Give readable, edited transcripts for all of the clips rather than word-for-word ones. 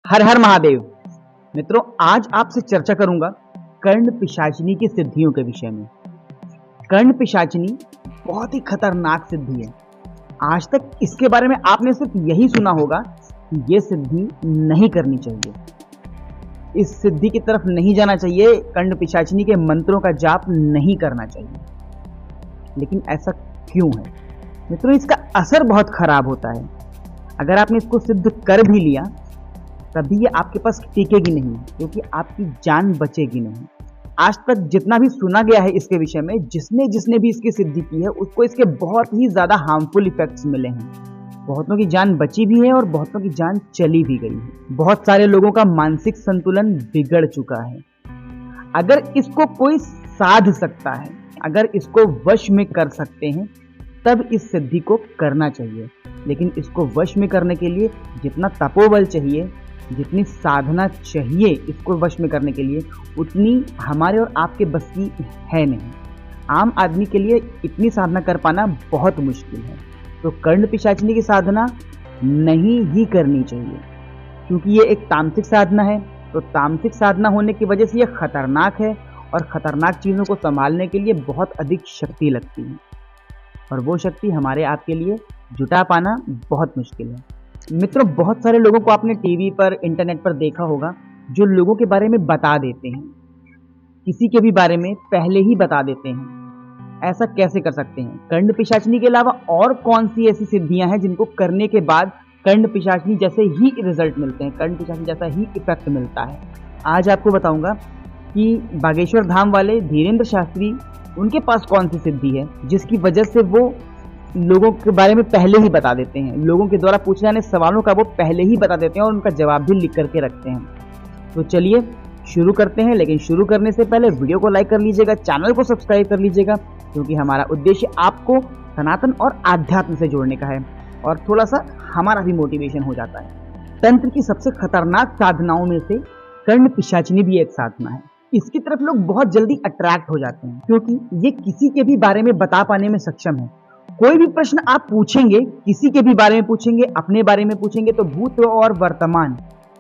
हर हर महादेव। मित्रों, आज आपसे चर्चा करूंगा कर्ण पिशाचिनी की सिद्धियों के विषय में। कर्ण पिशाचिनी बहुत ही खतरनाक सिद्धि है। आज तक इसके बारे में आपने सिर्फ यही सुना होगा कि ये सिद्धि नहीं करनी चाहिए, इस सिद्धि की तरफ नहीं जाना चाहिए, कर्ण पिशाचिनी के मंत्रों का जाप नहीं करना चाहिए। लेकिन ऐसा क्यों है मित्रों? इसका असर बहुत खराब होता है। अगर आपने इसको सिद्ध कर भी लिया तभी ये आपके पास टिकेगी नहीं, क्योंकि आपकी जान बचेगी नहीं। आज तक जितना भी सुना गया है इसके विषय में, जिसने भी इसकी सिद्धि की है उसको इसके बहुत ही ज्यादा हार्मफुल इफेक्ट्स मिले हैं। बहुतों की जान बची भी है और बहुतों की जान चली भी गई है। बहुत सारे लोगों का मानसिक संतुलन बिगड़ चुका है। अगर इसको कोई साध सकता है, अगर इसको वश में कर सकते हैं, तब इस सिद्धि को करना चाहिए। लेकिन इसको वश में करने के लिए जितना तपोबल चाहिए, जितनी साधना चाहिए इसको वश में करने के लिए, उतनी हमारे और आपके बस की है नहीं। आम आदमी के लिए इतनी साधना कर पाना बहुत मुश्किल है। तो कर्ण पिशाचिनी की साधना नहीं ही करनी चाहिए, क्योंकि ये एक तामसिक साधना है। तो तामसिक साधना होने की वजह से ये खतरनाक है और खतरनाक चीज़ों को संभालने के लिए बहुत अधिक शक्ति लगती है, और वो शक्ति हमारे आपके लिए जुटा पाना बहुत मुश्किल है। मित्रों, बहुत सारे लोगों को आपने टीवी पर, इंटरनेट पर देखा होगा जो लोगों के बारे में बता देते हैं, किसी के भी बारे में पहले ही बता देते हैं। ऐसा कैसे कर सकते हैं? कर्ण पिशाचिनी के अलावा और कौन सी ऐसी सिद्धियां हैं जिनको करने के बाद कर्ण पिशाचिनी जैसे ही रिजल्ट मिलते हैं, कर्ण पिशाचिनी जैसा ही इफेक्ट मिलता है? आज आपको बताऊंगा कि बागेश्वर धाम वाले धीरेन्द्र शास्त्री, उनके पास कौन सी सिद्धि है जिसकी वजह से वो लोगों के बारे में पहले ही बता देते हैं। लोगों के द्वारा पूछे जाने सवालों का वो पहले ही बता देते हैं और उनका जवाब भी लिख करके रखते हैं। तो चलिए शुरू करते हैं। लेकिन शुरू करने से पहले वीडियो को लाइक कर लीजिएगा, चैनल को सब्सक्राइब कर लीजिएगा, क्योंकि हमारा उद्देश्य आपको सनातन और आध्यात्म से जोड़ने का है और थोड़ा सा हमारा भी मोटिवेशन हो जाता है। तंत्र की सबसे खतरनाक साधनाओं में से कर्ण पिशाचिनी भी एक साधना है। इसकी तरफ लोग बहुत जल्दी अट्रैक्ट हो जाते हैं, क्योंकि ये किसी के भी बारे में बता पाने में सक्षम है। कोई भी प्रश्न आप पूछेंगे, किसी के भी बारे में पूछेंगे, अपने बारे में पूछेंगे, तो भूत और वर्तमान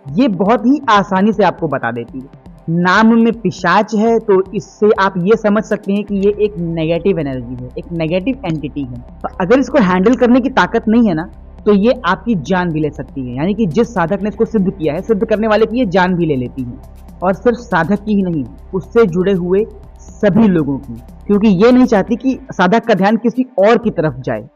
ये बहुत ही आसानी से आपको बता देती है। नाम में पिशाच है तो इससे आप ये समझ सकते हैं कि ये एक नेगेटिव एनर्जी है, एक नेगेटिव एंटिटी है। तो अगर इसको हैंडल करने की ताकत नहीं है ना, तो ये आपकी जान भी ले सकती है। यानी कि जिस साधक ने इसको सिद्ध किया है, सिद्ध करने वाले की ये जान भी ले लेती है, और सिर्फ साधक की ही नहीं, उससे जुड़े हुए सभी लोगों की, क्योंकि ये नहीं चाहती कि साधक का ध्यान किसी और की तरफ जाए।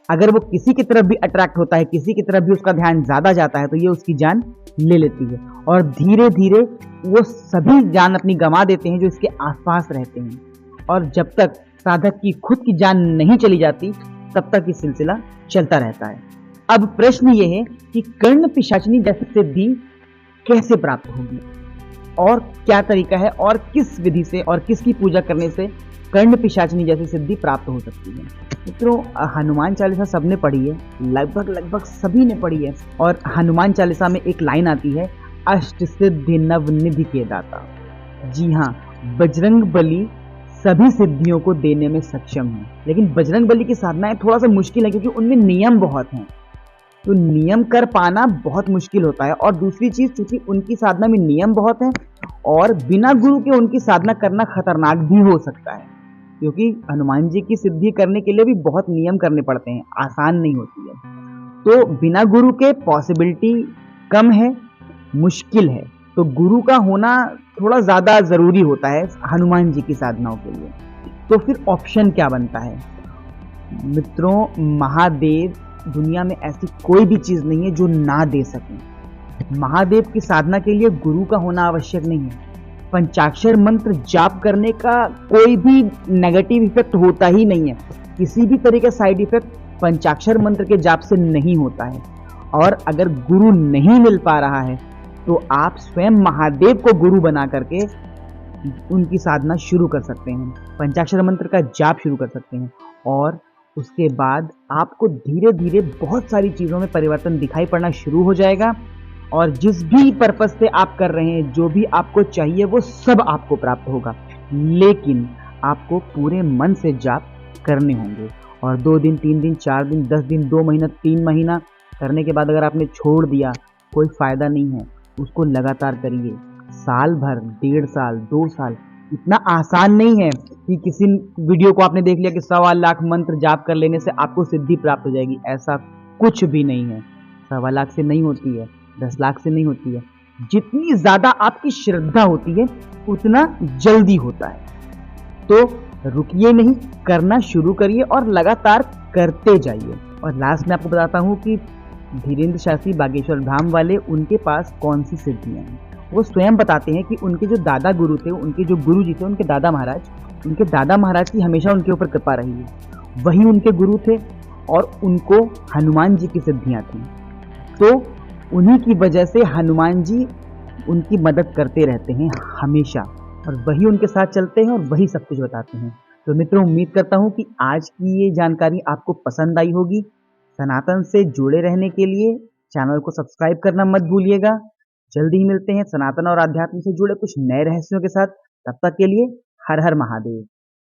अगर वो किसी की तरफ भी अट्रैक्ट होता है, किसी की तरफ भी उसका ध्यान ज्यादा जाता है, तो ये उसकी जान ले लेती है, और धीरे धीरे वो सभी जान अपनी गंवा देते हैं जो इसके आसपास रहते हैं। और जब तक साधक की खुद की जान नहीं चली जाती, तब तक ये सिलसिला चलता रहता है। अब प्रश्न ये है कि कर्ण पिशाचिनी जैसी सिद्धि कैसे प्राप्त होगी, और क्या तरीका है, और किस विधि से और किसकी पूजा करने से कर्ण पिशाचिनी जैसी सिद्धि प्राप्त हो सकती है? मित्रों, हनुमान चालीसा सबने पढ़ी है, लगभग सभी ने पढ़ी है। और हनुमान चालीसा में एक लाइन आती है, अष्ट सिद्धि नव निधि के दाता। जी हाँ, बजरंग बली सभी सिद्धियों को देने में सक्षम है। लेकिन बजरंग बली की साधनाएं थोड़ा सा मुश्किल है, क्योंकि उनमें नियम बहुत हैं, तो नियम कर पाना बहुत मुश्किल होता है। और दूसरी चीज, क्योंकि उनकी साधना में नियम बहुत हैं और बिना गुरु के उनकी साधना करना खतरनाक भी हो सकता है, क्योंकि हनुमान जी की सिद्धि करने के लिए भी बहुत नियम करने पड़ते हैं, आसान नहीं होती है। तो बिना गुरु के पॉसिबिलिटी कम है, मुश्किल है। तो गुरु का होना थोड़ा ज्यादा जरूरी होता है हनुमान जी की साधनाओं के लिए। तो फिर ऑप्शन क्या बनता है? मित्रों, महादेव, दुनिया में ऐसी कोई भी चीज नहीं है जो ना दे सके। महादेव की साधना के लिए गुरु का होना आवश्यक नहीं है। पंचाक्षर मंत्र जाप करने का कोई भी नेगेटिव इफेक्ट होता ही नहीं है। किसी भी तरह का साइड इफेक्ट पंचाक्षर मंत्र के जाप से नहीं होता है। और अगर गुरु नहीं मिल पा रहा है, तो आप स्वयं महादेव को गुरु बना करके उनकी साधना शुरू कर सकते हैं, पंचाक्षर मंत्र का जाप शुरू कर सकते हैं, और उसके बाद आपको धीरे धीरे बहुत सारी चीज़ों में परिवर्तन दिखाई पड़ना शुरू हो जाएगा। और जिस भी पर्पस से आप कर रहे हैं, जो भी आपको चाहिए, वो सब आपको प्राप्त होगा। लेकिन आपको पूरे मन से जाप करने होंगे। और 2 दिन, 3 दिन, 4 दिन, 10 दिन, 2 महीना, 3 महीना करने के बाद अगर आपने छोड़ दिया, कोई फ़ायदा नहीं है। उसको लगातार करिए। साल भर, 1.5 साल, 2 साल, इतना आसान नहीं है कि किसी वीडियो को आपने देख लिया कि 1.25 लाख मंत्र जाप कर लेने से आपको सिद्धि प्राप्त हो जाएगी। ऐसा कुछ भी नहीं है। 1.25 लाख से नहीं होती है, 10 लाख से नहीं होती है। जितनी ज़्यादा आपकी श्रद्धा होती है, उतना जल्दी होता है। तो रुकिए नहीं, करना शुरू करिए और लगातार करते जाइए। और लास्ट में आपको बताता हूँ कि धीरेन्द्र शास्त्री बागेश्वर धाम वाले, उनके पास कौन सी सिद्धियाँ हैं। वो स्वयं बताते हैं कि उनके जो दादा गुरु थे, उनके जो गुरु जी थे, उनके दादा महाराज की हमेशा उनके ऊपर कृपा रही है। वही उनके गुरु थे और उनको हनुमान जी की सिद्धियाँ थी। तो उन्हीं की वजह से हनुमान जी उनकी मदद करते रहते हैं हमेशा, और वही उनके साथ चलते हैं और वही सब कुछ बताते हैं। तो मित्रों, उम्मीद करता हूँ कि आज की ये जानकारी आपको पसंद आई होगी। सनातन से जुड़े रहने के लिए चैनल को सब्सक्राइब करना मत भूलिएगा। जल्दी ही मिलते हैं सनातन और आध्यात्म से जुड़े कुछ नए रहस्यों के साथ। तब तक के लिए हर हर महादेव।